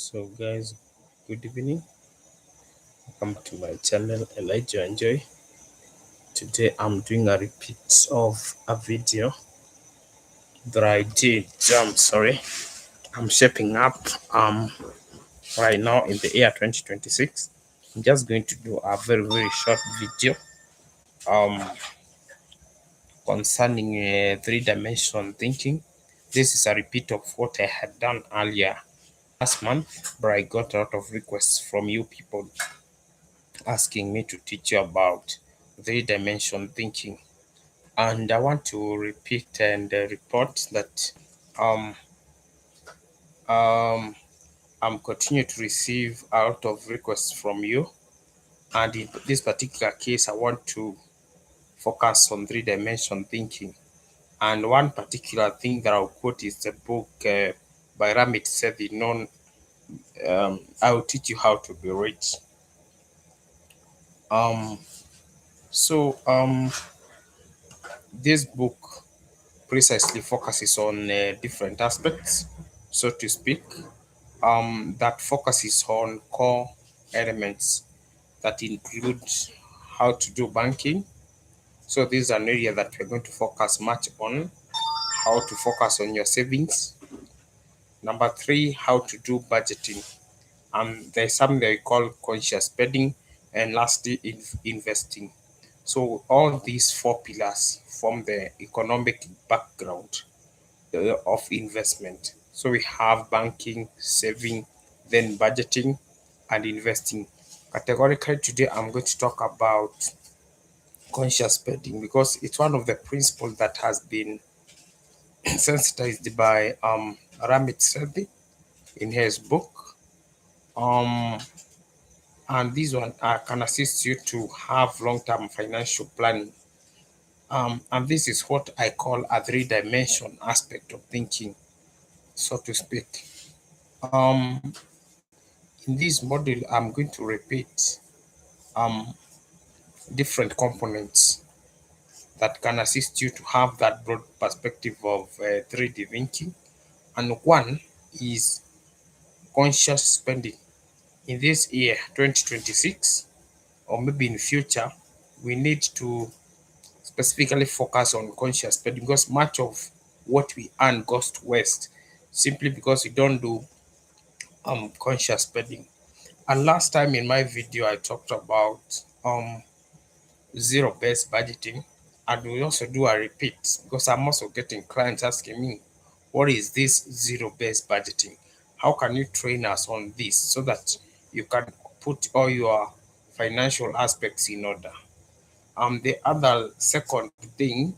So guys, good evening. Welcome to my channel Elijah Enjoy. Today I'm doing a repeat of a video that I did. Sorry, I'm shaping up right now in the year 2026. I'm just going to do a very short video um concerning three-dimensional thinking. This is a repeat of what I had done earlier last month, but I got a lot of requests from you people asking me to teach you about three-dimensional thinking, and I want to repeat and report that um, um, I'm continuing to receive a lot of requests from you, and in this particular case I want to focus on three-dimensional thinking. And one particular thing that I'll quote is the book by Ramit Sethi known I Will Teach You How to Be Rich. um so this book precisely focuses on different aspects, so to speak, that focuses on core elements that include how to do banking. So this is an area that we're going to focus much on, how to focus on your savings. Number three, how to do budgeting. There's something they call conscious spending, and lastly, investing. So all these four pillars form the economic background of investment. So we have banking, saving, then budgeting, and investing. Categorically, today I'm going to talk about conscious spending because it's one of the principles that has been sensitized by Ramit Sethi in his book. Um, and this one can assist you to have long-term financial planning. And this is what I call a three-dimension aspect of thinking, so to speak. In this module, I'm going to repeat um, different components that can assist you to have that broad perspective of 3D thinking. And one is conscious spending. In this year, 2026, or maybe in future, we need to specifically focus on conscious spending because much of what we earn goes to waste simply because we don't do conscious spending. And last time in my video, I talked about zero-based budgeting, and we also do a repeat because I'm also getting clients asking me, what is this zero-based budgeting? How can you train us on this so that you can put all your financial aspects in order? The other second thing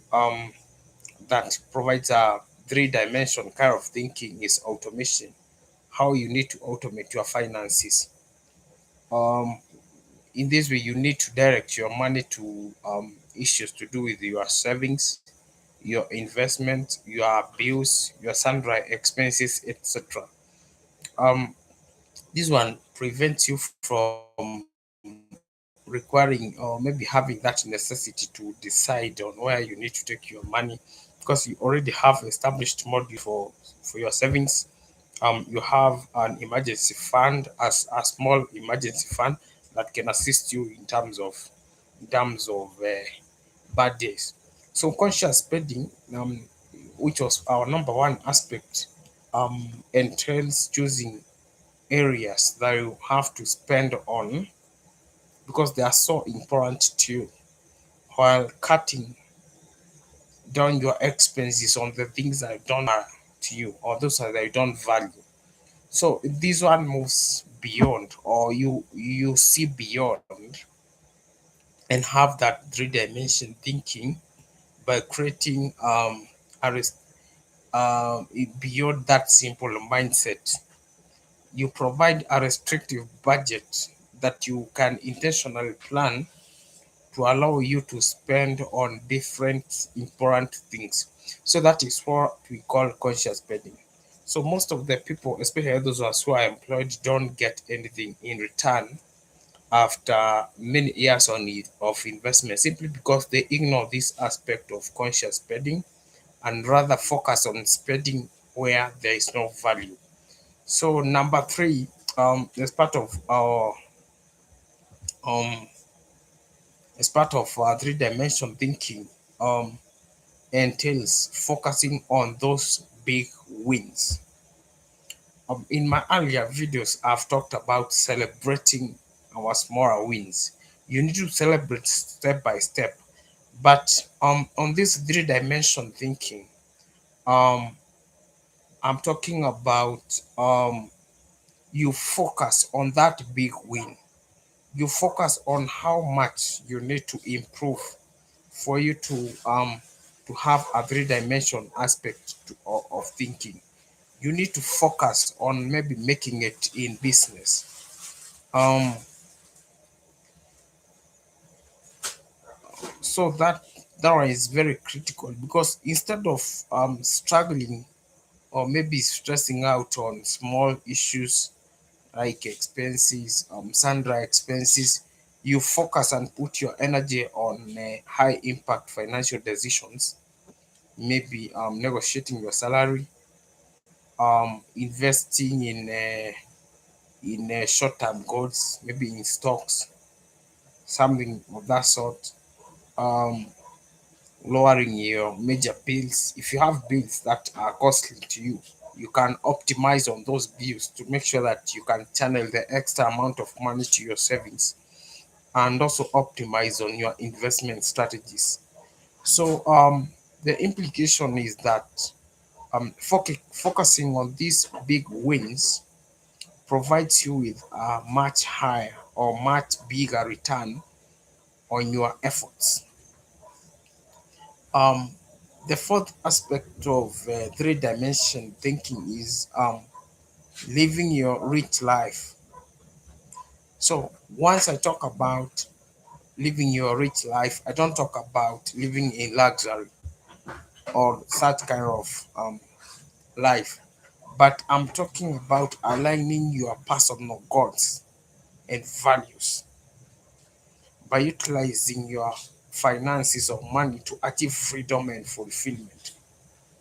that provides a three-dimension kind of thinking is automation. How you need to automate your finances. In this way, you need to direct your money to issues to do with your savings, your investment, your bills, your sundry expenses, etc. Um, this one prevents you from requiring or maybe having that necessity to decide on where you need to take your money because you already have established module for your savings. You have an emergency fund as a small emergency fund that can assist you in terms of bad days. So conscious spending, which was our number one aspect, entails choosing areas that you have to spend on because they are so important to you, while cutting down your expenses on the things that don't matter to you or those that you don't value. So this one moves beyond, or you see beyond and have that three-dimension thinking by creating a beyond that simple mindset. You provide a restrictive budget that you can intentionally plan to allow you to spend on different important things. So that is what we call conscious spending. So most of the people, especially those of us who are employed, don't get anything in return after many years of investment simply because they ignore this aspect of conscious spending and rather focus on spending where there is no value. So number three as part of our um as part of three-dimension thinking, um entails focusing on those big wins. In my earlier videos, I've talked about celebrating our smaller wins. You need to celebrate step by step. But on this three-dimension thinking, um, I'm talking about you focus on that big win. You focus on how much you need to improve for you to have a three-dimension aspect of thinking. You need to focus on maybe making it in business. um so that one is very critical, because instead of struggling or maybe stressing out on small issues like expenses, sundry expenses, you focus and put your energy on high impact financial decisions, maybe negotiating your salary, investing in short term goals, maybe in stocks, something of that sort. um Lowering your major bills. If you have bills that are costly to you, you can optimize on those bills to make sure that you can channel the extra amount of money to your savings, and also optimize on your investment strategies. So the implication is that focusing on these big wins provides you with a much higher or much bigger return on your efforts. Um, the fourth aspect of three-dimension thinking is living your rich life. So once I talk about living your rich life, I don't talk about living in luxury or such kind of life, but I'm talking about aligning your personal goals and values by utilizing your finances or money to achieve freedom and fulfillment.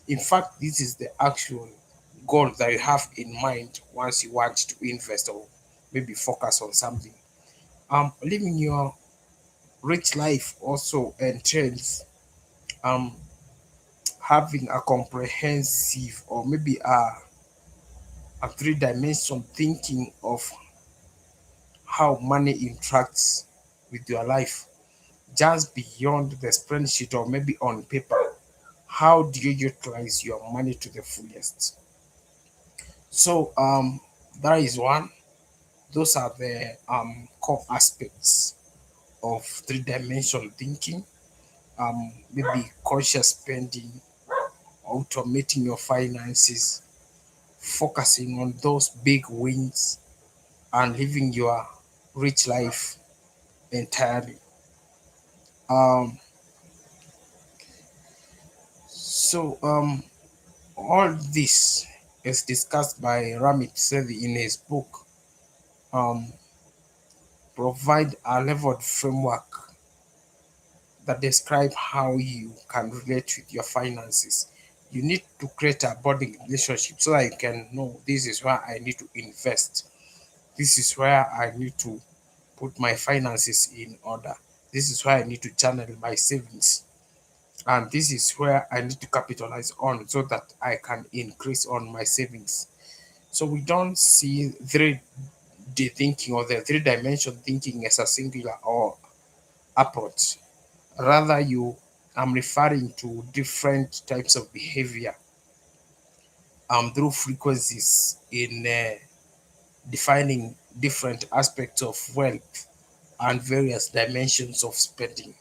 In fact, this is the actual goal that you have in mind once you want to invest or maybe focus on something. Living your rich life also entails um having a comprehensive or maybe a three-dimension thinking of how money interacts with your life, just beyond the spreadsheet or maybe on paper. How do you utilize your money to the fullest? So that is one. Those are the core aspects of three-dimension thinking. Maybe conscious spending, automating your finances, focusing on those big wins, and living your rich life entirely. Um, so all this is discussed by Ramit Sethi in his book, um, Provide a Leveled Framework, that describe how you can relate with your finances. You need to create a bonding relationship so that you can know this is where I need to invest. This is where I need to put my finances in order. This is where I need to channel my savings. And this is where I need to capitalize on so that I can increase on my savings. So we don't see 3D thinking or the three-dimension thinking as a singular or approach. Rather, you I'm referring to different types of behavior through frequencies in defining different aspects of wealth and various dimensions of spending.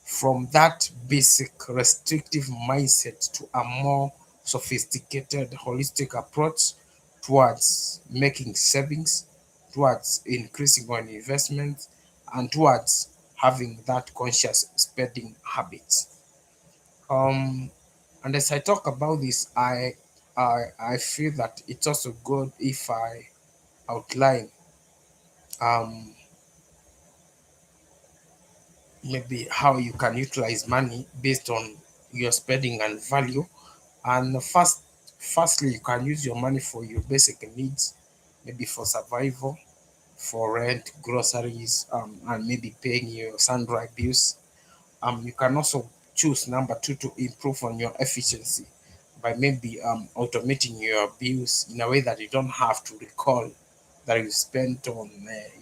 From that basic restrictive mindset to a more sophisticated holistic approach towards making savings, towards increasing on investments, and towards having that conscious spending habits. Um, and as I talk about this, I feel that it's also good if I outline um, maybe how you can utilize money based on your spending and value. And firstly, you can use your money for your basic needs, maybe for survival, for rent, groceries, and maybe paying your sundry bills. You can also choose number two to improve on your efficiency by maybe automating your bills in a way that you don't have to recall that you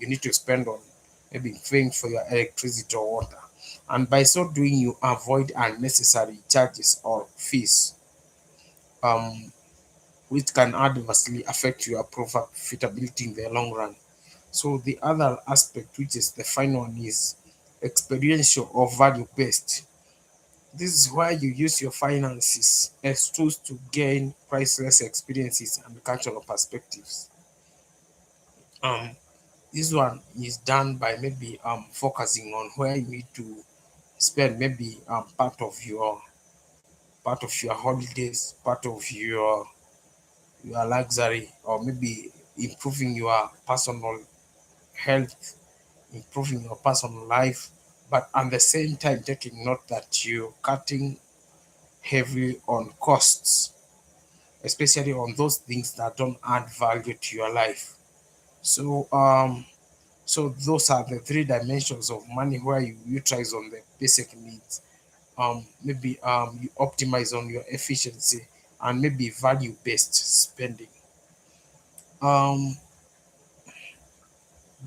need to spend on maybe paying for your electricity or water. And by so doing, you avoid unnecessary charges or fees, um, which can adversely affect your profitability in the long run. So the other aspect, which is the final one, is experiential or value based. This is where you use your finances as tools to gain priceless experiences and cultural perspectives. Um, this one is done by maybe focusing on where you need to spend maybe part of your holidays, part of your luxury, or maybe improving your personal health, improving your personal life, but at the same time taking note that you're cutting heavily on costs, especially on those things that don't add value to your life. So so those are the three dimensions of money where you utilize on the basic needs. Maybe you optimize on your efficiency and maybe value based spending. Um,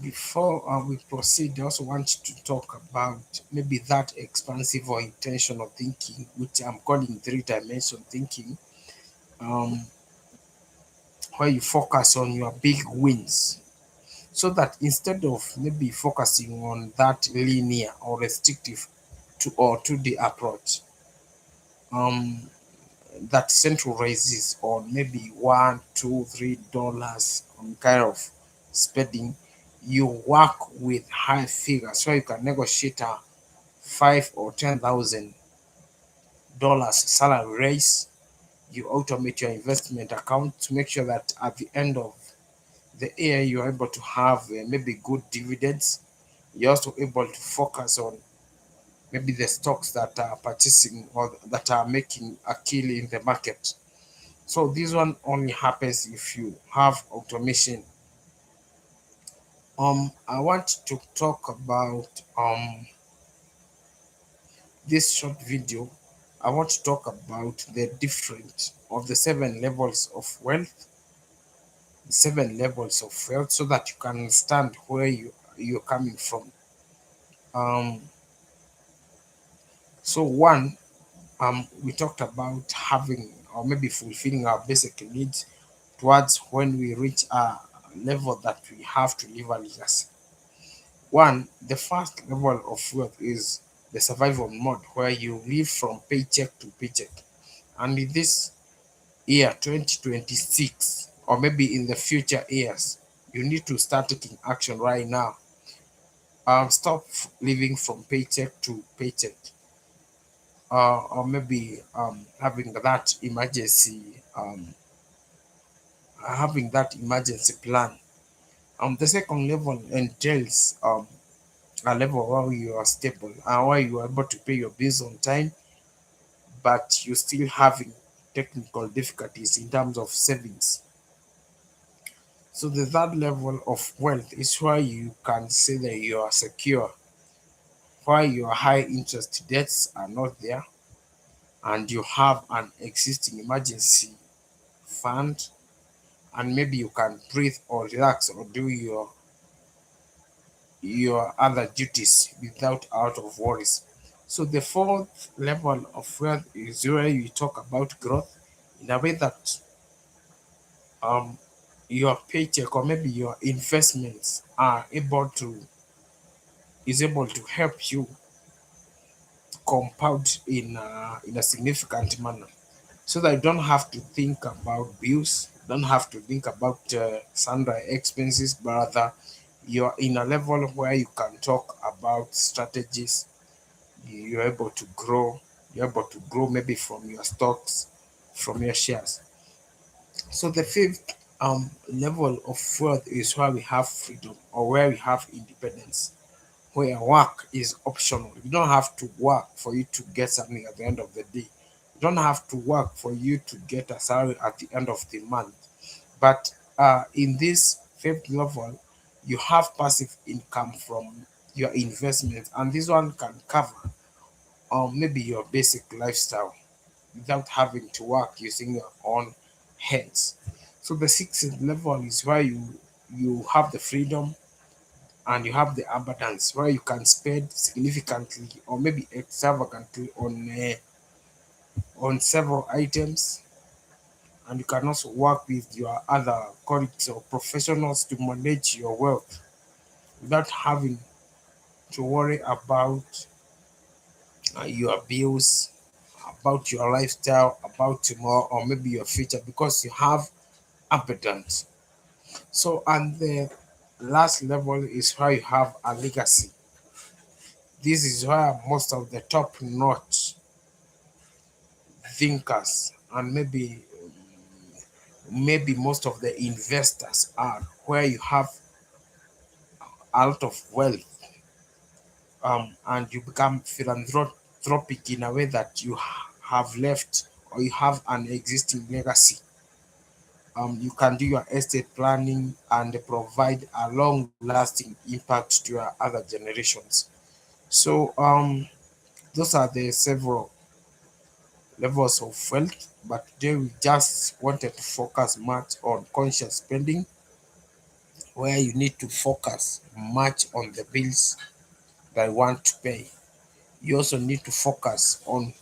Before we proceed, I also want to talk about maybe that expansive or intentional thinking, which I'm calling three dimension thinking, um, where you focus on your big wins, so that instead of maybe focusing on that linear or restrictive to or to the approach, um, that centralizes on maybe $1, $2, $3 on kind of spending, you work with high figures so you can negotiate a five or $10,000 salary raise. You automate your investment account to make sure that at the end of the year you're able to have maybe good dividends. You're also able to focus on maybe the stocks that are purchasing or that are making a kill in the market. So this one only happens if you have automation. I want to talk about this short video. I want to talk about the different of the seven levels of wealth, so that you can understand where you're coming from. Um, so one, we talked about having or maybe fulfilling our basic needs towards when we reach a level that we have to live a legacy. One, the first level of wealth is the survival mode where you live from paycheck to paycheck. And in this year 2026, or maybe in the future years, you need to start taking action right now. Stop living from paycheck to paycheck, or maybe having that emergency plan. The second level entails a level where you are stable and where you are able to pay your bills on time, but you're still having technical difficulties in terms of savings. So the third level of wealth is where you can say that you are secure, where your high interest debts are not there, and you have an existing emergency fund, and maybe you can breathe or relax or do your other duties without out of worries. So the fourth level of wealth is where you talk about growth in a way that um your paycheck or maybe your investments are able to is able to help you compound in a significant manner, so that you don't have to think about bills, don't have to think about sundry expenses, but rather you're in a level where you can talk about strategies. You're able to grow, you're able to grow maybe from your stocks, from your shares. So the fifth level of wealth is where we have freedom or where we have independence, where work is optional. You don't have to work for you to get something at the end of the day. You don't have to work for you to get a salary at the end of the month. But in this Fifth level, you have passive income from your investment, and this one can cover maybe your basic lifestyle without having to work using your own hands. So the sixth level is where you have the freedom and you have the abundance, where you can spend significantly or maybe extravagantly on several items, and you can also work with your other colleagues or professionals to manage your wealth without having to worry about your bills, about your lifestyle, about tomorrow, or maybe your future, because you have abundance. So, and the last level is where you have a legacy. This is where most of the top notch thinkers and maybe most of the investors are, where you have a lot of wealth, and you become philanthropic in a way that you have left or you have an existing legacy. You can do your estate planning and provide a long lasting impact to your other generations. So those are the several levels of wealth, but today we just wanted to focus much on conscious spending, where you need to focus much on the bills that you want to pay. You also need to focus on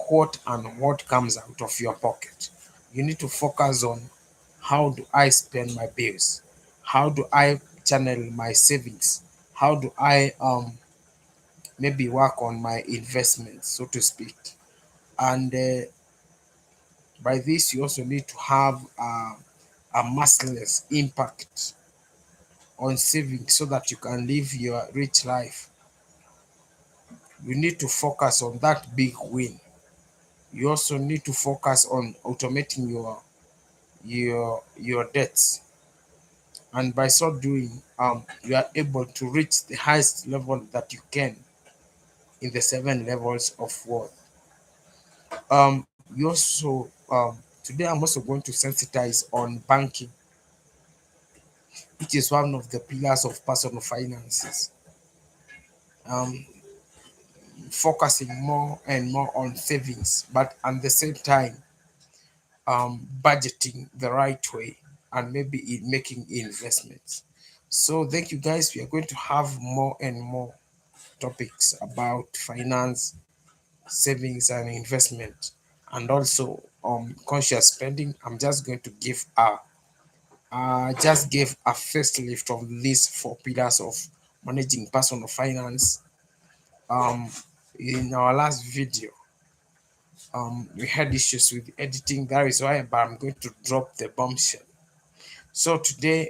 what comes out of your pocket. You need to focus on, how do I spend my bills? How do I channel my savings? How do I maybe work on my investments, so to speak? And by this, you also need to have a merciless impact on saving so that you can live your rich life. You need to focus on that big win. You also need to focus on automating your debts, and by so doing, you are able to reach the highest level that you can in the seven levels of wealth. You also today I'm also going to sensitize on banking, which is one of the pillars of personal finances. Um, Focusing more and more on savings, but at the same time, budgeting the right way and maybe in making investments. So thank you guys. We are going to have more and more topics about finance, savings, and investment, and also conscious spending. I'm just going to give a just gave a facelift of these four pillars of managing personal finance. Um, in our last video, we had issues with editing. That is why, but I'm going to drop the bombshell. So today